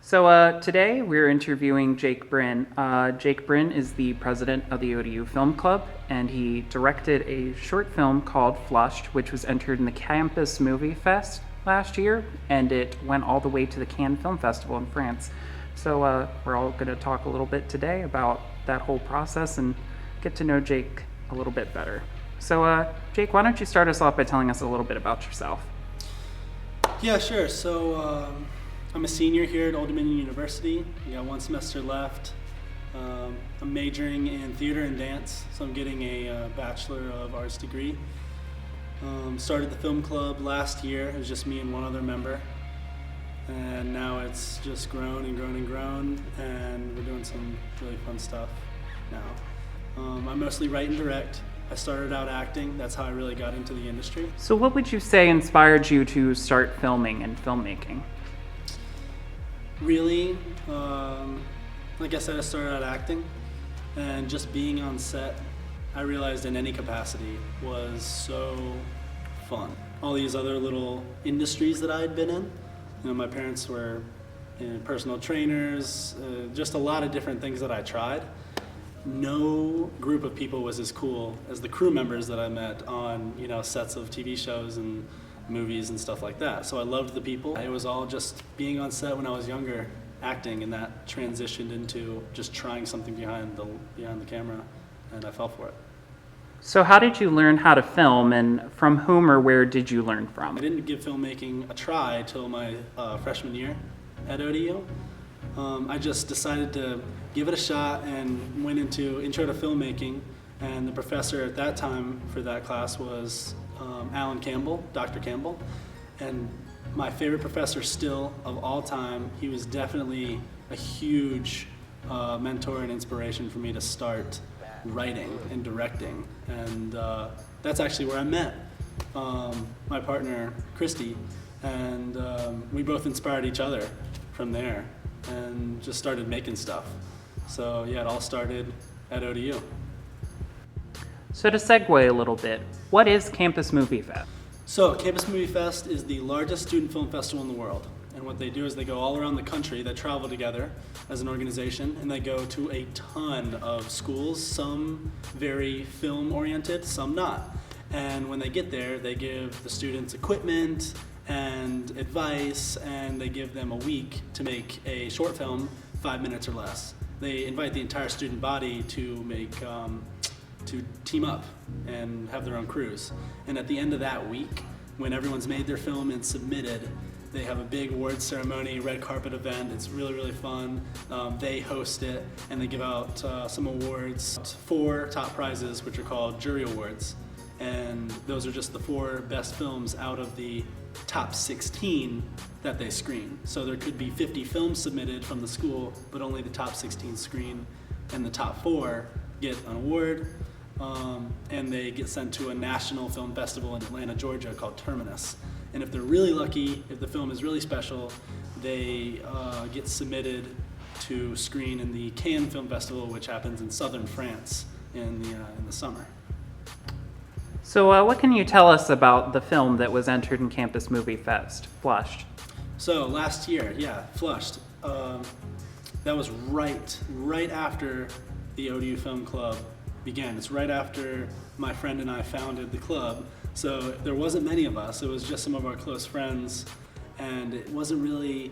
So today we're interviewing Jake Brinn. Jake Brinn is the president of the ODU Film Club, and he directed a short film called Flushed, which was entered in the Campus Movie Fest last year, and it went all the way to the Cannes Film Festival in France. So we're all going to talk a little bit today about that whole process and get to know Jake a little bit better. So Jake, why don't you start us off by telling us a little bit about yourself? Yeah, sure. So I'm a senior here at Old Dominion University. I got one semester left. I'm majoring in theater and dance, so I'm getting a Bachelor of Arts degree. Started the film club last year. It was just me and one other member. And now it's just grown and grown and grown, and we're doing some really fun stuff now. I mostly write and direct. I started out acting. That's how I really got into the industry. So what would you say inspired you to start filming and filmmaking? Really, like I said, I started out acting, and just being on set, I realized in any capacity was so fun. All these other little industries that I had been in, my parents were personal trainers, just a lot of different things that I tried. No group of people was as cool as the crew members that I met on, sets of TV shows and movies and stuff like that. So I loved the people. It was all just being on set when I was younger, acting, and that transitioned into just trying something behind the camera, and I fell for it. So how did you learn how to film, and from whom or where did you learn from? I didn't give filmmaking a try till my freshman year at ODU. I just decided to give it a shot and went into Intro to Filmmaking, and the professor at that time for that class was Alan Campbell, Dr. Campbell, and my favorite professor still of all time. He was definitely a huge mentor and inspiration for me to start writing and directing, and that's actually where I met my partner, Christy, and we both inspired each other from there and just started making stuff. So yeah, it all started at ODU. So to segue a little bit, what is Campus Movie Fest? So Campus Movie Fest is the largest student film festival in the world. And what they do is they go all around the country, they travel together as an organization, and they go to a ton of schools, some very film oriented, some not. And when they get there, they give the students equipment and advice, and they give them a week to make a short film, 5 minutes or less. They invite the entire student body to to team up and have their own crews. And at the end of that week, when everyone's made their film and submitted, they have a big awards ceremony, red carpet event. It's really, really fun. They host it, and they give out some awards, 4 top prizes, which are called jury awards. And those are just the 4 best films out of the top 16 that they screen. So there could be 50 films submitted from the school, but only the top 16 screen, and the top 4 get an award, and they get sent to a national film festival in Atlanta, Georgia called Terminus. And if they're really lucky, if the film is really special, they get submitted to screen in the Cannes Film Festival, which happens in southern France in the summer. So what can you tell us about the film that was entered in Campus Movie Fest, Flushed? So last year, yeah, Flushed. That was right after the ODU Film Club began. It's right after my friend and I founded the club. So there wasn't many of us. It was just some of our close friends, and it wasn't really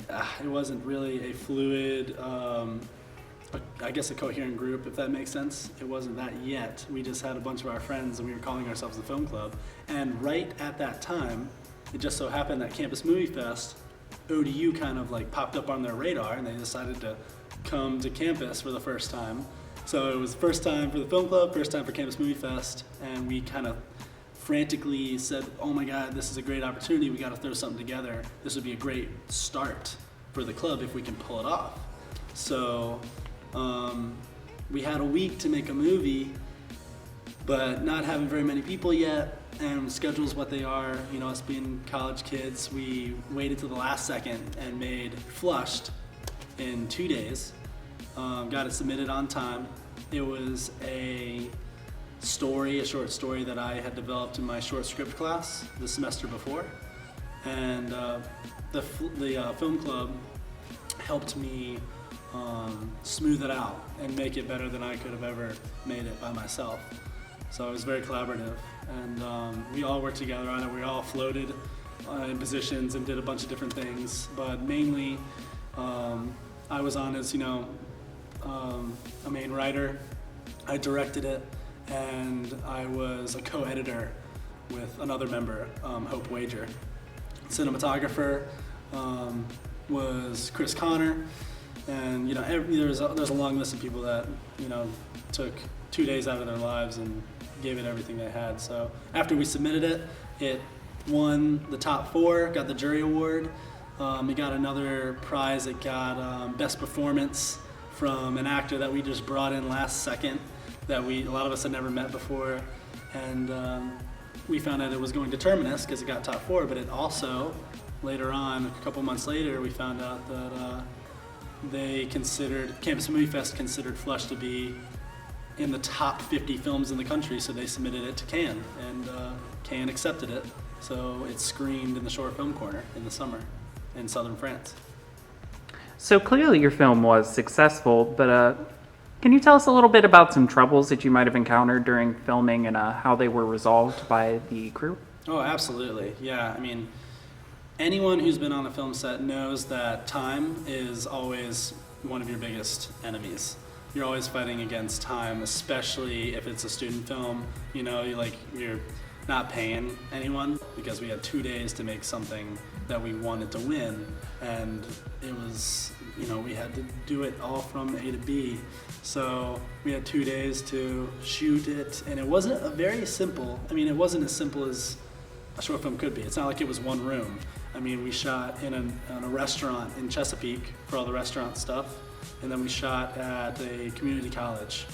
a fluid, I guess a coherent group, if that makes sense. It wasn't that yet. We just had a bunch of our friends, and we were calling ourselves the Film Club. And right at that time, it just so happened that Campus Movie Fest, ODU kind of like popped up on their radar, and they decided to come to campus for the first time. So it was first time for the Film Club, first time for Campus Movie Fest, and we kind of frantically said, oh my God, this is a great opportunity, we gotta throw something together. This would be a great start for the club if we can pull it off. So we had a week to make a movie, but not having very many people yet, and schedules what they are, us being college kids, we waited till the last second and made Flushed in 2 days. Got it submitted on time. It was a story, a short story that I had developed in my short script class the semester before. And the film club helped me smooth it out and make it better than I could have ever made it by myself. So it was very collaborative, and we all worked together on it. We all floated in positions and did a bunch of different things, but mainly I was on as, a main writer. I directed it, and I was a co-editor with another member, Hope Wager. Cinematographer was Chris Connor, and there's a long list of people that took 2 days out of their lives and gave it everything they had. So after we submitted it, it won the top 4, got the jury award. It got another prize. It got best performance from an actor that we just brought in last second that a lot of us had never met before, and we found out it was going to Terminus because it got top 4, but it also, later on, a couple months later, we found out that Campus Movie Fest considered Flush to be in the top 50 films in the country, so they submitted it to Cannes, and Cannes accepted it. So it's screened in the short film corner in the summer in southern France. So clearly your film was successful, but can you tell us a little bit about some troubles that you might have encountered during filming and how they were resolved by the crew? Oh, absolutely. Yeah, I mean, anyone who's been on a film set knows that time is always one of your biggest enemies. You're always fighting against time, especially if it's a student film. You're not paying anyone, because we had 2 days to make something that we wanted to win, and it was, we had to do it all from A to B. So we had 2 days to shoot it, and it wasn't it wasn't as simple as a short film could be. It's not like it was one room. We shot in a restaurant in Chesapeake for all the restaurant stuff, and then we shot at a community college.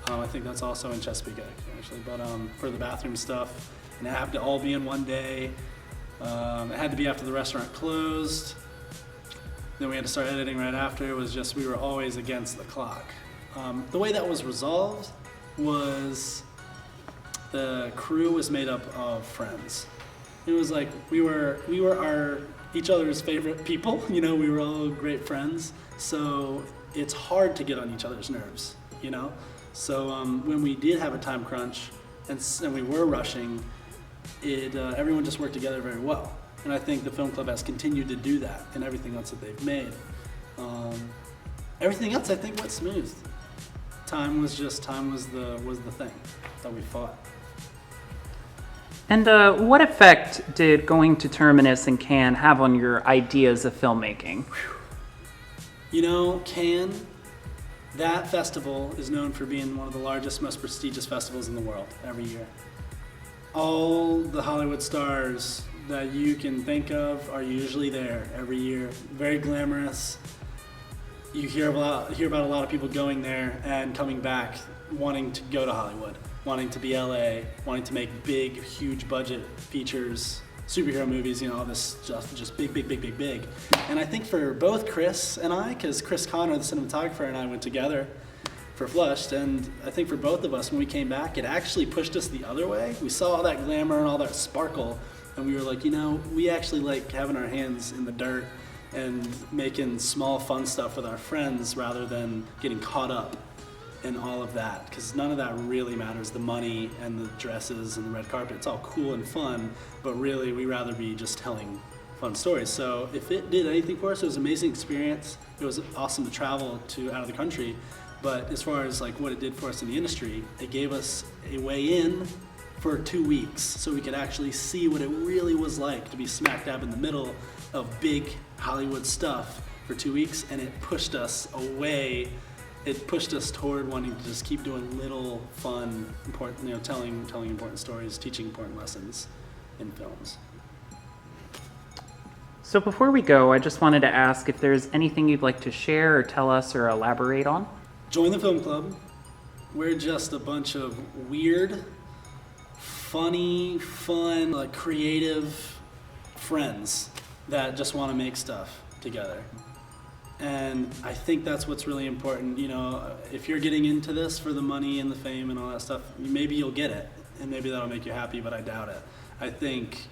I think that's also in Chesapeake, actually, but for the bathroom stuff. And it had to all be in one day. It had to be after the restaurant closed. Then we had to start editing right after. It was just, we were always against the clock. The way that was resolved was the crew was made up of friends. It was like we were each other's favorite people. We were all great friends. So it's hard to get on each other's nerves, So when we did have a time crunch and we were rushing, everyone just worked together very well. And I think the film club has continued to do that in everything else that they've made. Everything else I think went smooth. Time was the thing that we fought. And what effect did going to Terminus and Cannes have on your ideas of filmmaking? Cannes, that festival is known for being one of the largest, most prestigious festivals in the world every year. All the Hollywood stars that you can think of are usually there every year. Very glamorous. You hear about a lot of people going there and coming back wanting to go to Hollywood, wanting to be LA, wanting to make big, huge budget features, superhero movies, all this stuff, just big. And I think for both Chris and I, because Chris Connor, the cinematographer, and I went together for Flushed, and I think for both of us, when we came back, it actually pushed us the other way. We saw all that glamour and all that sparkle, and we were like, we actually like having our hands in the dirt and making small fun stuff with our friends rather than getting caught up in all of that, because none of that really matters. The money and the dresses and the red carpet, it's all cool and fun, but really we rather be just telling fun stories. So if it did anything for us, it was an amazing experience. It was awesome to travel out of the country, but as far as what it did for us in the industry, it gave us a way in for 2 weeks so we could actually see what it really was like to be smack dab in the middle of big Hollywood stuff for 2 weeks, and it pushed us away. It pushed us toward wanting to just keep doing little fun, important, telling important stories, teaching important lessons in films. So before we go, I just wanted to ask if there's anything you'd like to share or tell us or elaborate on. Join the film club. We're just a bunch of weird, funny, fun, creative friends that just want to make stuff together. And I think that's what's really important. You know, if you're getting into this for the money and the fame and all that stuff, maybe you'll get it, and maybe that'll make you happy, but I doubt it. I think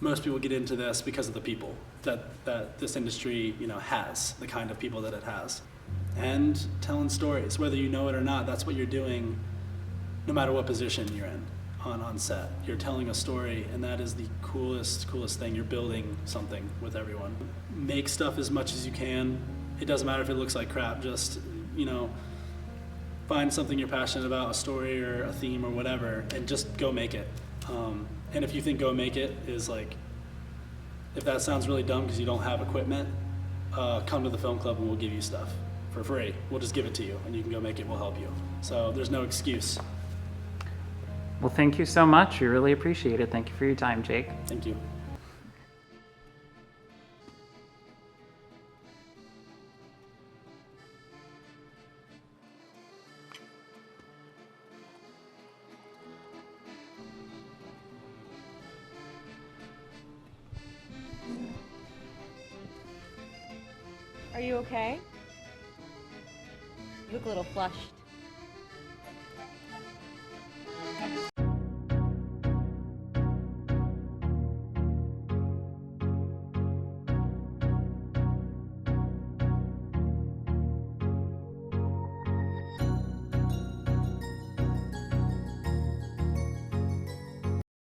most people get into this because of the people that this industry, you know, has, the kind of people that it has. And telling stories, whether you know it or not, that's what you're doing no matter what position you're in on set. You're telling a story, and that is the coolest thing. You're building something with everyone. Make stuff as much as you can. It doesn't matter if it looks like crap, just, you know, find something you're passionate about, a story or a theme or whatever, and just go make it. And if you think go make it is like, if that sounds really dumb because you don't have equipment, come to the film club and we'll give you stuff for free. We'll just give it to you and you can go make it, we'll help you. So there's no excuse. Well, thank you so much. We really appreciate it. Thank you for your time, Jake. Thank you. Are you okay? You look a little flushed.